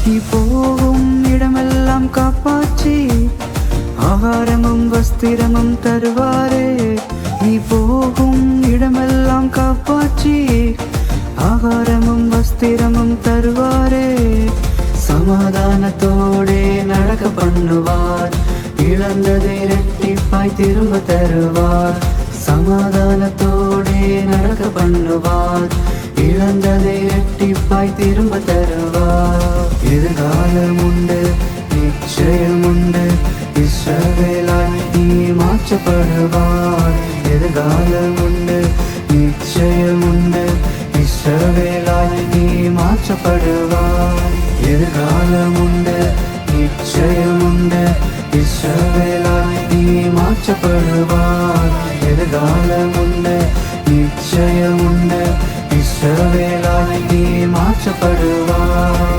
நீ போகும் இடமெல்லாம் காப்பாற்றி ஆகாரமும் வஸ்திரமும் தருவாரே. நீ போகும் இடமெல்லாம் காப்பாற்றி ஆகாரமும் வஸ்திரமும் தருவாரே. சமாதானத்தோடே நடக்க பண்ணுவார், இழந்ததை இரட்டிப்பாய் திரும்ப தருவார். சமாதானத்தோடே நடக்க பண்ணுவார், இழந்ததை இரட்டிப்பாய் திரும்ப தருவார். எதிர்காலம் உண்டு, நிச்சயம் உண்டு, இஸ்ரவேலாய் நீ மாற்றப்படுவார். எதிர்காலம் உண்டு, நிச்சயம் உண்டு, இஸ்ரவேலாய் நீ மாற்றப்படுவார். எதிர்காலம் உண்டு, நிச்சயம் உண்டு, இஸ்ரவேலாய் நீ மாற்றப்படுவார். எதிர்காலம் உண்டு, நிச்சயம் உண்டு, இஸ்ரவேலாய் நீ மாற்றப்படுவார்.